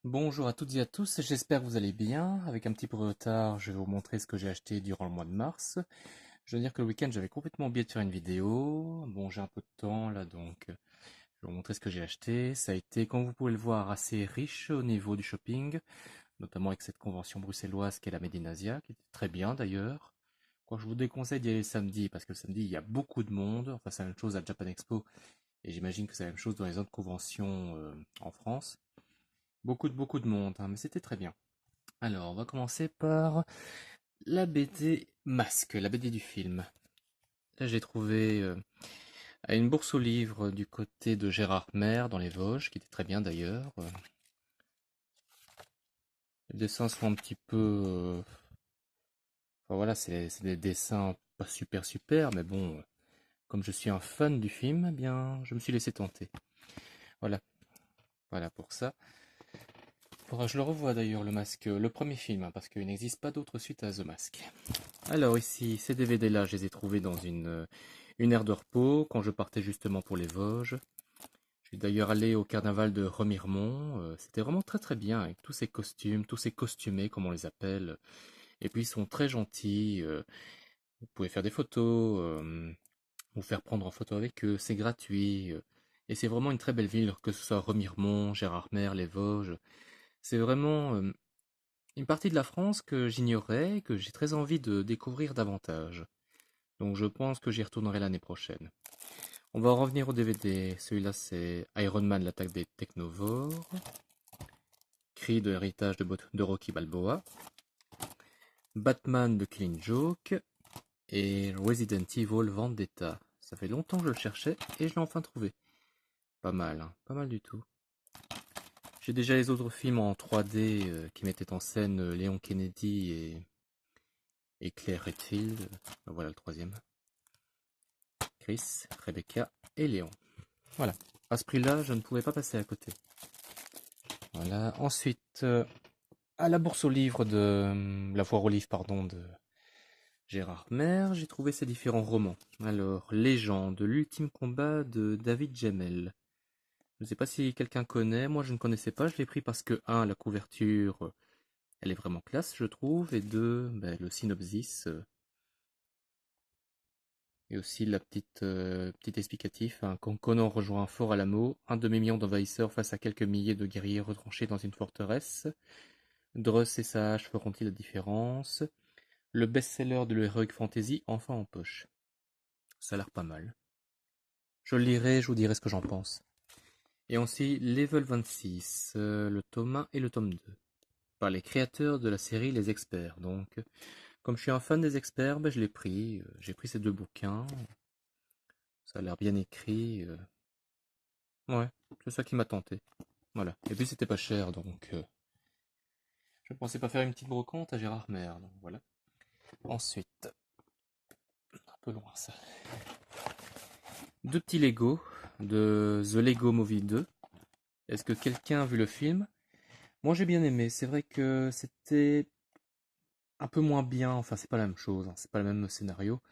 Bonjour à toutes et à tous, j'espère que vous allez bien. Avec un petit peu de retard, je vais vous montrer ce que j'ai acheté durant le mois de mars. Je veux dire que le week-end, j'avais complètement oublié de faire une vidéo. Bon, j'ai un peu de temps là, donc je vais vous montrer ce que j'ai acheté. Ça a été, comme vous pouvez le voir, assez riche au niveau du shopping, notamment avec cette convention bruxelloise qui est la Made in Asia, qui était très bien d'ailleurs. Quoi, je vous déconseille d'y aller le samedi, parce que le samedi, il y a beaucoup de monde. Enfin, c'est la même chose à Japan Expo, et j'imagine que c'est la même chose dans les autres conventions en France. Beaucoup de monde, hein, mais c'était très bien. Alors, on va commencer par la BD Masque, la BD du film. Là, j'ai trouvé à une bourse aux livres du côté de Gérard Mer dans les Vosges, qui était très bien d'ailleurs. Les dessins sont un petit peu... enfin, voilà, c'est des dessins pas super, mais bon, comme je suis un fan du film, eh bien, je me suis laissé tenter. Voilà, voilà pour ça. Faudra que je le revois d'ailleurs, le Masque, le premier film, hein, parce qu'il n'existe pas d'autre suite à The Mask. Alors ici, ces DVD-là, je les ai trouvés dans une aire de repos quand je partais justement pour les Vosges. Je suis d'ailleurs allé au carnaval de Remiremont. C'était vraiment très bien avec tous ces costumes, tous ces costumés comme on les appelle. Et puis ils sont très gentils. Vous pouvez faire des photos, vous faire prendre en photo avec eux. C'est gratuit. Et c'est vraiment une très belle ville, que ce soit Remiremont, Gérardmer, les Vosges. C'est vraiment une partie de la France que j'ignorais, que j'ai très envie de découvrir davantage. Donc je pense que j'y retournerai l'année prochaine. On va en revenir au DVD. Celui-là, c'est Iron Man, l'attaque des Technovores. Cri de l'héritage de Rocky Balboa. Batman de Killing Joke. Et Resident Evil Vendetta. Ça fait longtemps que je le cherchais et je l'ai enfin trouvé. Pas mal, hein, pas mal du tout. J'ai déjà les autres films en 3D qui mettaient en scène Léon Kennedy et Claire Redfield. Voilà le troisième. Chris, Rebecca et Léon. Voilà. À ce prix-là, je ne pouvais pas passer à côté. Voilà. Ensuite, à la bourse aux livres de la foire aux livres, pardon, de Gérard Mer, j'ai trouvé ces différents romans. Alors, Légende, l'ultime combat de David Gemmell. Je ne sais pas si quelqu'un connaît, moi je ne connaissais pas, je l'ai pris parce que, un, la couverture, elle est vraiment classe, je trouve, et deux, ben, le synopsis, et aussi la petite explicatif, hein. Quand Conan rejoint un fort Alamo, un demi-million d'envahisseurs face à quelques milliers de guerriers retranchés dans une forteresse, Druss et sa hache feront-ils la différence? Le best-seller de l'Heroic Fantasy enfin en poche. Ça a l'air pas mal. Je le lirai, je vous dirai ce que j'en pense. Et aussi Level 26, le tome 1 et le tome 2, par les créateurs de la série Les Experts. Donc, comme je suis un fan des experts, ben, je l'ai pris. J'ai pris ces deux bouquins. Ça a l'air bien écrit. Ouais, c'est ça qui m'a tenté. Voilà. Et puis c'était pas cher, donc je ne pensais pas faire une petite brocante à Gérard Mer. Donc voilà. Ensuite, un peu loin ça. Deux petits Lego de The Lego Movie 2. Est-ce que quelqu'un a vu le film? Moi j'ai bien aimé. C'est vrai que c'était un peu moins bien. Enfin, c'est pas la même chose, hein. C'est pas le même scénario.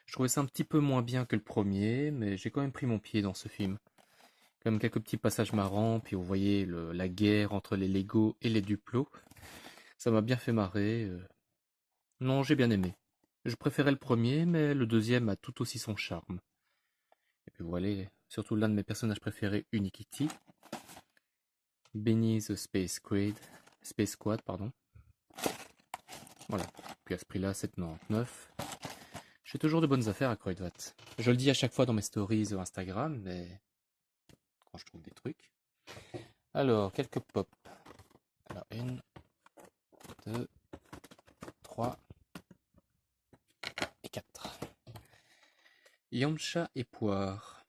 Je trouvais ça un petit peu moins bien que le premier, mais j'ai quand même pris mon pied dans ce film. Quand même quelques petits passages marrants, puis vous voyez la guerre entre les Lego et les Duplo. Ça m'a bien fait marrer. Non, j'ai bien aimé. Je préférais le premier, mais le deuxième a tout aussi son charme. Et puis voilà, surtout l'un de mes personnages préférés, Unikitty. Benny the Space Squad, pardon. Voilà. Puis à ce prix-là, 7,99. J'ai toujours de bonnes affaires à Kruidvat. Je le dis à chaque fois dans mes stories sur Instagram, mais quand je trouve des trucs. Alors, quelques pop. Alors, une, deux, trois et quatre. Yamcha et Poire.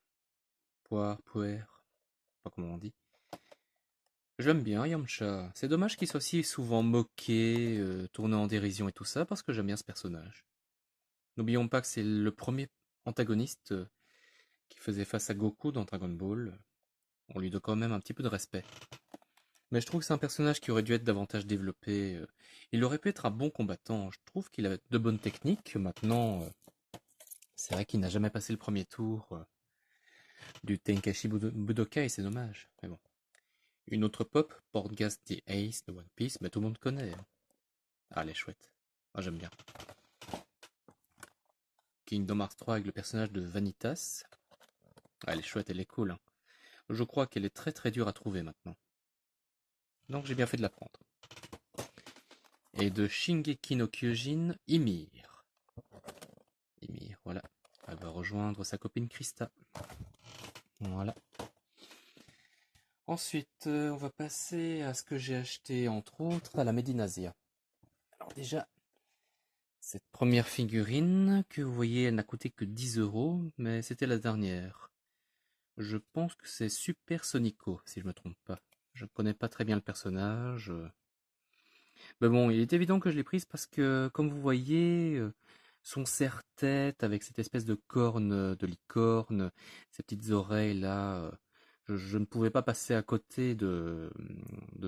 Poire, je sais pas comment on dit. J'aime bien Yamcha. C'est dommage qu'il soit si souvent moqué, tourné en dérision et tout ça, parce que j'aime bien ce personnage. N'oublions pas que c'est le premier antagoniste qui faisait face à Goku dans Dragon Ball. On lui doit quand même un petit peu de respect. Mais je trouve que c'est un personnage qui aurait dû être davantage développé. Il aurait pu être un bon combattant. Je trouve qu'il a de bonnes techniques. Maintenant, c'est vrai qu'il n'a jamais passé le premier tour du Budokai, et c'est dommage. Mais bon. Une autre pop, Portgas the Ace de One Piece, mais tout le monde connaît. Ah, elle est chouette. Moi, j'aime bien. Kingdom Hearts 3 avec le personnage de Vanitas. Ah, elle est chouette, elle est cool. Hein. Je crois qu'elle est très très dure à trouver maintenant. Donc j'ai bien fait de la prendre. Et de Shingeki no Kyojin, Ymir. Ymir, voilà. Elle va rejoindre sa copine Krista. Voilà. Ensuite, on va passer à ce que j'ai acheté, entre autres, à la Made in Asia. Alors déjà, cette première figurine que vous voyez, elle n'a coûté que 10 €, mais c'était la dernière. Je pense que c'est Super Sonico, si je me trompe pas. Je ne connais pas très bien le personnage. Mais bon, il est évident que je l'ai prise parce que, comme vous voyez, son serre-tête avec cette espèce de corne de licorne, ces petites oreilles là, je ne pouvais pas passer à côté de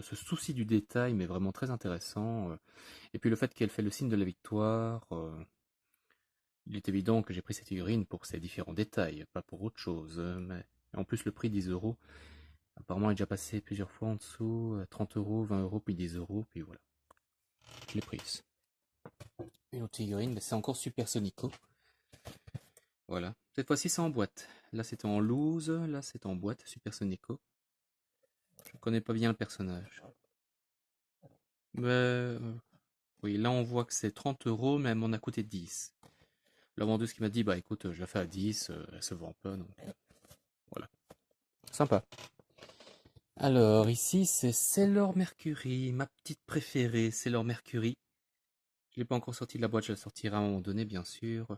ce souci du détail, mais vraiment très intéressant. Et puis le fait qu'elle fait le signe de la victoire, il est évident que j'ai pris cette figurine pour ses différents détails, pas pour autre chose. Mais en plus, le prix 10 €, apparemment, est déjà passé plusieurs fois en dessous, 30 €, 20 €, puis 10 €, puis voilà. Je l'ai prise. Une autre figurine, mais c'est encore Super Sonico. Voilà. Cette fois-ci, c'est en boîte. Là, c'était en loose, là, c'est en boîte, Super Sonico. Je ne connais pas bien le personnage. Mais, oui, là, on voit que c'est 30 €, mais elle m'en a coûté 10. La vendeuse qui m'a dit, bah écoute, je la fais à 10, elle se vend pas, donc voilà. Sympa. Alors, ici, c'est Sailor Mercury, ma petite préférée, Sailor Mercury. Je l'ai pas encore sorti de la boîte, je la sortirai à un moment donné, bien sûr.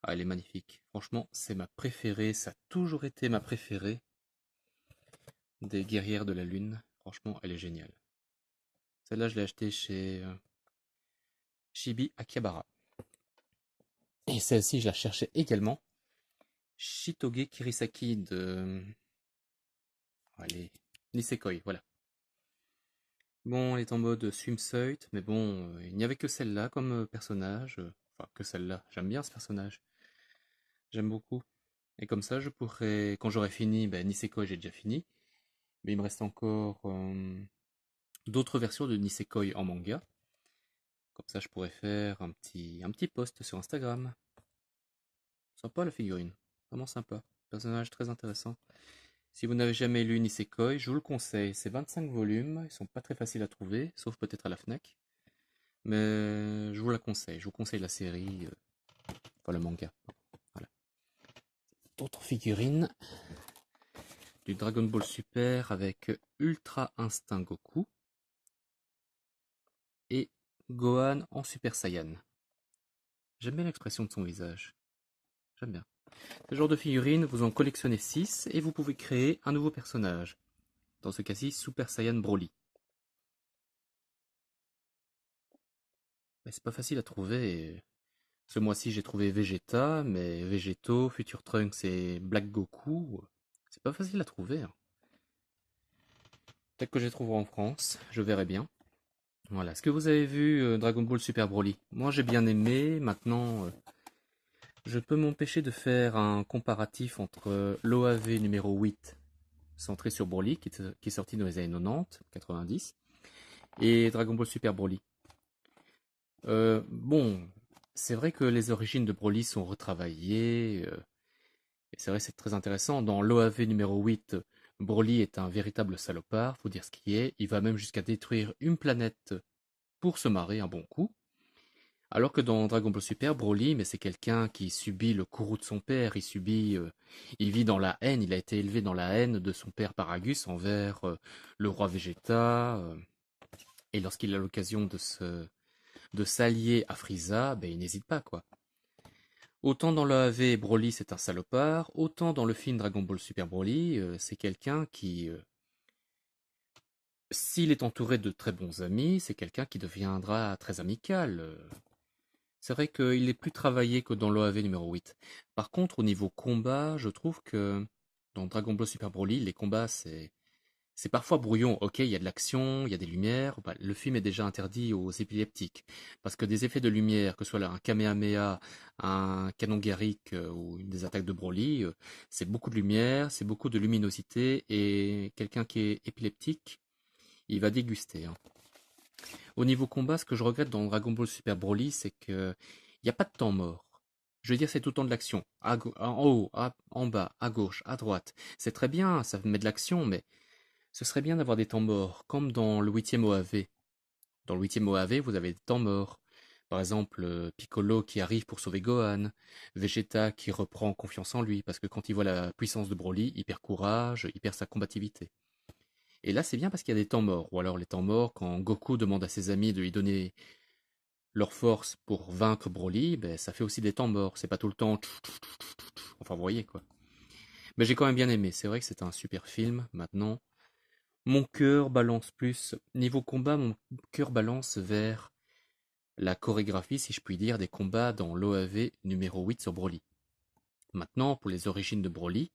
Ah, elle est magnifique. Franchement, c'est ma préférée, ça a toujours été ma préférée des guerrières de la lune. Franchement, elle est géniale. Celle-là, je l'ai achetée chez Chibi Akihabara. Et celle-ci, je la cherchais également. Shitoge Kirisaki de... Allez, Nisekoi, voilà. Bon, elle est en mode swimsuit, mais bon, il n'y avait que celle-là comme personnage. Enfin, que celle-là. J'aime bien ce personnage. J'aime beaucoup. Et comme ça, je pourrais, quand j'aurai fini, ben, Nisekoi, j'ai déjà fini. Mais il me reste encore d'autres versions de Nisekoi en manga. Comme ça, je pourrais faire un petit post sur Instagram. Sympa la figurine. Vraiment sympa. Personnage très intéressant. Si vous n'avez jamais lu Nisekoi, je vous le conseille. C'est 25 volumes. Ils sont pas très faciles à trouver, sauf peut-être à la Fnac. Mais je vous la conseille. Je vous conseille la série, enfin le manga. Voilà. D'autres figurines. Du Dragon Ball Super avec Ultra Instinct Goku. Et Gohan en Super Saiyan. J'aime bien l'expression de son visage. J'aime bien. Ce genre de figurines, vous en collectionnez 6 et vous pouvez créer un nouveau personnage. Dans ce cas-ci, Super Saiyan Broly. Mais c'est pas facile à trouver. Ce mois-ci, j'ai trouvé Vegeta, mais Vegeto, Future Trunks et Black Goku, c'est pas facile à trouver. Hein. Peut-être que je les trouverai en France, je verrai bien. Voilà. Est-ce que vous avez vu Dragon Ball Super Broly? Moi, j'ai bien aimé. Maintenant, je peux m'empêcher de faire un comparatif entre l'OAV numéro 8, centré sur Broly, qui est sorti dans les années 90, 90, et Dragon Ball Super Broly. Bon, c'est vrai que les origines de Broly sont retravaillées, et c'est vrai que c'est très intéressant. Dans l'OAV numéro 8, Broly est un véritable salopard, faut dire ce qui est. Il va même jusqu'à détruire une planète pour se marrer un bon coup. Alors que dans Dragon Ball Super, Broly, mais c'est quelqu'un qui subit le courroux de son père, il vit dans la haine, il a été élevé dans la haine de son père Paragus envers le roi Vegeta, et lorsqu'il a l'occasion de s'allier à Frieza, ben, il n'hésite pas, quoi. Autant dans l'AV, Broly c'est un salopard, autant dans le film Dragon Ball Super Broly, c'est quelqu'un qui, s'il est entouré de très bons amis, c'est quelqu'un qui deviendra très amical. C'est vrai qu'il est plus travaillé que dans l'OAV numéro 8. Par contre, au niveau combat, je trouve que dans Dragon Ball Super Broly, les combats, C'est parfois brouillon, ok, il y a de l'action, il y a des lumières, bah, le film est déjà interdit aux épileptiques. Parce que des effets de lumière, que ce soit là, un Kamehameha, un canon Garrick ou des attaques de Broly, c'est beaucoup de lumière, c'est beaucoup de luminosité, et quelqu'un qui est épileptique, il va déguster, hein. Au niveau combat, ce que je regrette dans Dragon Ball Super Broly, c'est que il n'y a pas de temps mort. Je veux dire, c'est tout le temps de l'action. En haut, en bas, à gauche, à droite. C'est très bien, ça met de l'action, mais ce serait bien d'avoir des temps morts, comme dans le 8e OAV. Dans le 8e OAV, vous avez des temps morts. Par exemple, Piccolo qui arrive pour sauver Gohan, Vegeta qui reprend confiance en lui, parce que quand il voit la puissance de Broly, il perd courage, il perd sa combativité. Et là, c'est bien parce qu'il y a des temps morts. Ou alors les temps morts, quand Goku demande à ses amis de lui donner leur force pour vaincre Broly, ben, ça fait aussi des temps morts. C'est pas tout le temps. Enfin, vous voyez quoi. Mais j'ai quand même bien aimé. C'est vrai que c'est un super film. Maintenant, mon cœur balance plus. Niveau combat, mon cœur balance vers la chorégraphie, si je puis dire, des combats dans l'OAV numéro 8 sur Broly. Maintenant, pour les origines de Broly,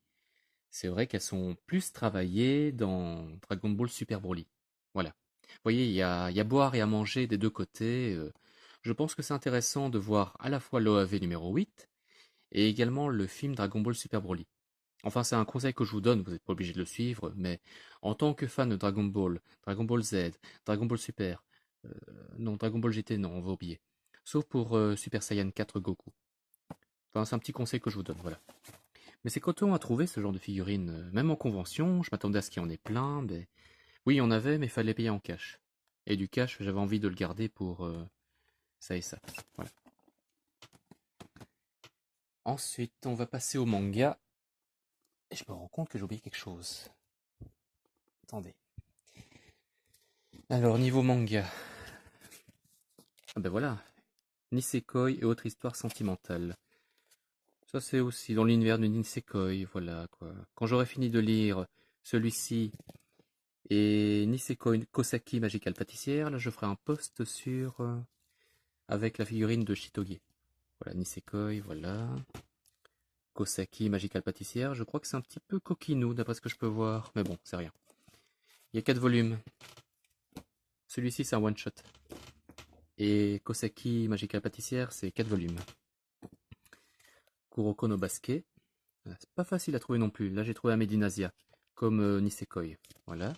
c'est vrai qu'elles sont plus travaillées dans Dragon Ball Super Broly. Voilà. Vous voyez, il y a à boire et à manger des deux côtés. Je pense que c'est intéressant de voir à la fois l'OAV numéro 8 et également le film Dragon Ball Super Broly. Enfin, c'est un conseil que je vous donne, vous n'êtes pas obligé de le suivre, mais en tant que fan de Dragon Ball Z, Dragon Ball Super, euh, non, Dragon Ball GT, non, on va oublier. Sauf pour Super Saiyan 4 Goku. Enfin, c'est un petit conseil que je vous donne, voilà. Mais c'est coton à trouver ce genre de figurines, même en convention, je m'attendais à ce qu'il y en ait plein, mais... Oui, il y en avait, mais il fallait payer en cash. Et du cash, j'avais envie de le garder pour ça et ça. Voilà. Ensuite, on va passer au manga. Et je me rends compte que j'ai oublié quelque chose. Attendez. Alors, niveau manga. Ah ben voilà. Nisekoi et autres histoires sentimentales. Ça, c'est aussi dans l'univers de Nisekoi, voilà quoi. Quand j'aurai fini de lire celui-ci et Nisekoi Kosaki Magical Pâtissière, là, je ferai un post sur... avec la figurine de Shitoge. Voilà, Nisekoi, voilà. Kosaki Magical Pâtissière, je crois que c'est un petit peu coquinou d'après ce que je peux voir. Mais bon, c'est rien. Il y a 4 volumes. Celui-ci, c'est un one-shot. Et Kosaki Magical Pâtissière, c'est 4 volumes. Kuroko no Basket. C'est pas facile à trouver non plus. Là, j'ai trouvé à Medinasia, comme Nisekoi. Voilà.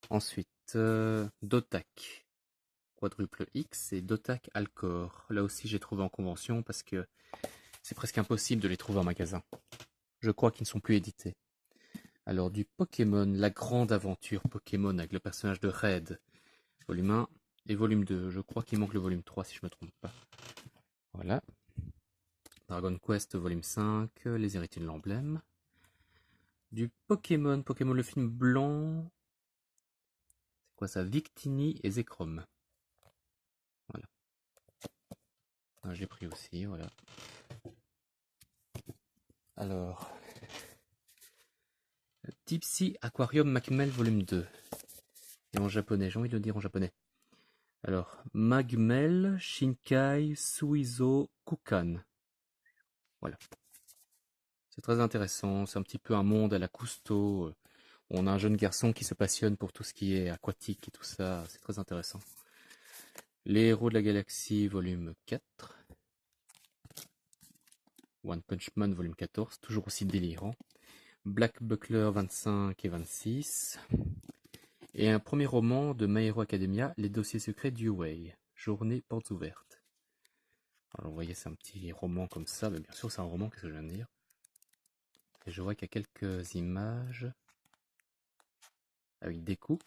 Ensuite, Dotak. Quadruple X et Dotak Alcor. Là aussi, j'ai trouvé en convention parce que c'est presque impossible de les trouver en magasin. Je crois qu'ils ne sont plus édités. Alors, du Pokémon, la grande aventure Pokémon avec le personnage de Red, volume 1 et volume 2. Je crois qu'il manque le volume 3 si je ne me trompe pas. Voilà. Dragon Quest, volume 5, Les héritiers de l'emblème. Du Pokémon, Pokémon le film blanc. C'est quoi ça? Victini et Zekrom. Voilà. Ah, j'ai pris aussi, voilà. Alors. Tipsy Aquarium Macmel volume 2. Et en japonais, j'ai envie de le dire en japonais. Alors, Magmel Shinkai Suizo Kukan. Voilà. C'est très intéressant, c'est un petit peu un monde à la Cousteau. On a un jeune garçon qui se passionne pour tout ce qui est aquatique et tout ça, c'est très intéressant. Les héros de la galaxie, volume 4. One Punch Man, volume 14, toujours aussi délirant. Black Buckler 25 et 26. Et un premier roman de My Hero Academia, Les dossiers secrets d'Yuwei. Journée portes ouvertes. Alors vous voyez, c'est un petit roman comme ça, mais bien sûr c'est un roman, qu'est-ce que je viens de dire. Et je vois qu'il y a quelques images avec des coups.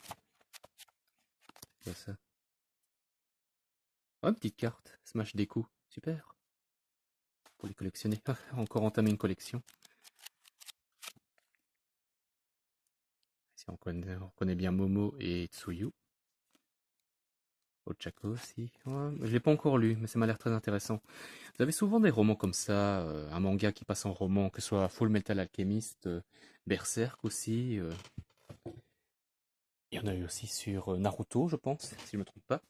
C'est ça. Oh, une petite carte, Smash Deku, super. Pour les collectionner. Encore entamer une collection. Ici on connaît bien Momo et Tsuyu. Ochako aussi. Ouais, je l'ai pas encore lu, mais ça m'a l'air très intéressant. Vous avez souvent des romans comme ça, un manga qui passe en roman, que ce soit Full Metal Alchemist, Berserk aussi. Il y en a eu aussi sur Naruto, je pense, si je ne me trompe pas.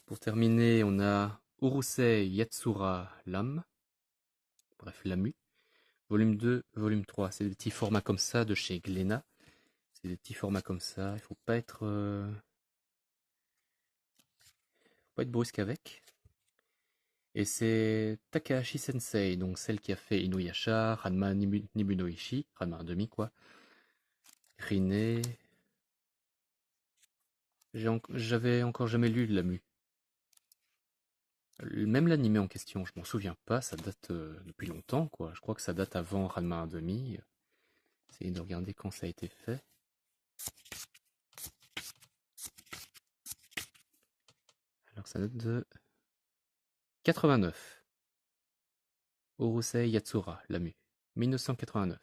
Pour terminer, on a Urusei Yatsura Lam. Bref, Lamu. Volume 2, volume 3. C'est des petits formats comme ça de chez Glénat. C'est des petits formats comme ça. Il faut pas être brusque avec. Et c'est Takahashi Sensei, donc celle qui a fait Inuyasha, Ranma Nibu no Ishi, Ranma 1,5 quoi. Rine. J'avais encore jamais lu de Lamu. Même l'animé en question, je m'en souviens pas, ça date depuis longtemps, quoi. Je crois que ça date avant Ranma 1,5. Essayez de regarder quand ça a été fait. Alors ça date de 89. Urusei Yatsura, Lamu. 1989.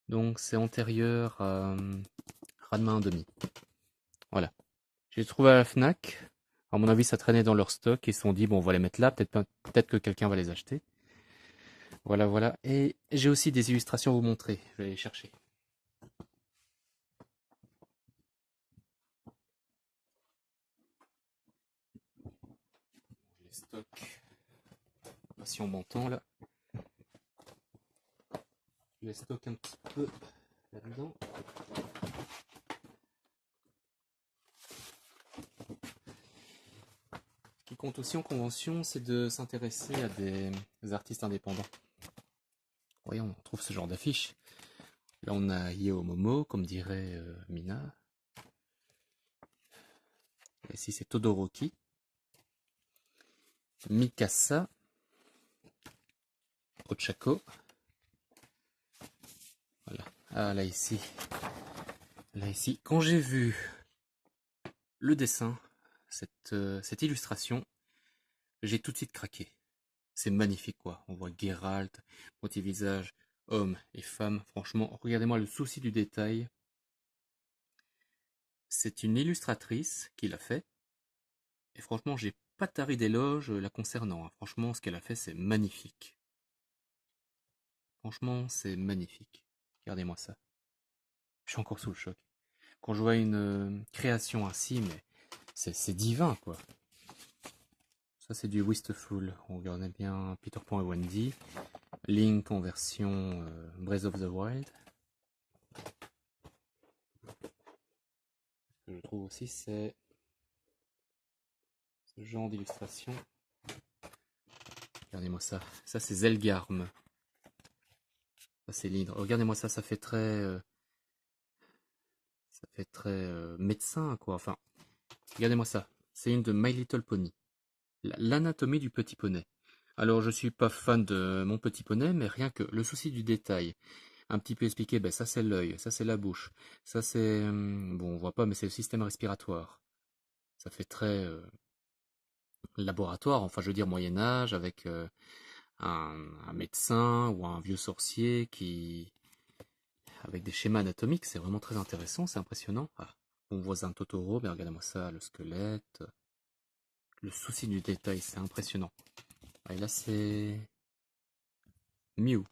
Donc c'est antérieur à Ranma 1,5. Voilà. J'ai trouvé à la Fnac. À mon avis, ça traînait dans leur stock. Ils se sont dit, bon, on va les mettre là. Peut-être que quelqu'un va les acheter. Voilà, voilà. Et j'ai aussi des illustrations à vous montrer. Je vais aller les chercher. Je les stocke. Pas si on m'entend là. Je les stocke un petit peu là-dedans. Ce qui compte aussi en convention, c'est de s'intéresser à des artistes indépendants. Vous voyez, on trouve ce genre d'affiches. Là, on a Yeo Momo, comme dirait Mina. Et ici, c'est Todoroki. Mikasa. Ochako. Voilà. Ah, là, ici. Là, ici. Quand j'ai vu le dessin, cette illustration, j'ai tout de suite craqué. C'est magnifique, quoi. On voit Geralt, moitié-visage, homme et femme. Franchement, regardez-moi le souci du détail. C'est une illustratrice qui l'a fait. Et franchement, j'ai pas tari d'éloges la concernant. Franchement, ce qu'elle a fait, c'est magnifique. Franchement, c'est magnifique. Regardez-moi ça. Je suis encore sous le choc. Quand je vois une création ainsi, mais c'est divin, quoi. Ça, c'est du Wistful. On regardait bien Peter Pan et Wendy. Link en version Breath of the Wild. Ce que je trouve aussi, c'est ce genre d'illustration. Regardez-moi ça. Ça, c'est Zelgarm. Ça, c'est l'hydre. Regardez-moi ça, ça fait très médecin, quoi. Enfin, regardez-moi ça. C'est une de My Little Pony. L'anatomie du petit poney. Alors, je suis pas fan de mon petit poney, mais rien que le souci du détail. Un petit peu expliqué, ben ça c'est l'œil, ça c'est la bouche, ça c'est... bon, on voit pas, mais c'est le système respiratoire. Ça fait très laboratoire, enfin je veux dire Moyen-Âge, avec un médecin ou un vieux sorcier qui... avec des schémas anatomiques, c'est vraiment très intéressant, c'est impressionnant. Ah, mon voisin Totoro, mais regardez-moi ça, le squelette, le souci du détail, c'est impressionnant. Et là c'est Mew.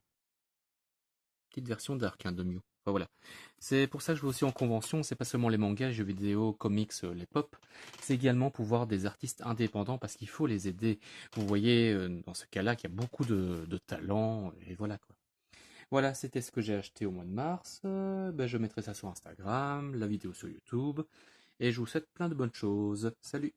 Petite version dark de Mew. Enfin, voilà. C'est pour ça que je vais aussi en convention, c'est pas seulement les mangas, les jeux vidéo, comics, les pop, c'est également pour voir des artistes indépendants parce qu'il faut les aider. Vous voyez dans ce cas-là qu'il y a beaucoup de talent et voilà quoi. Voilà, c'était ce que j'ai acheté au mois de mars. Ben, je mettrai ça sur Instagram, la vidéo sur YouTube et je vous souhaite plein de bonnes choses. Salut!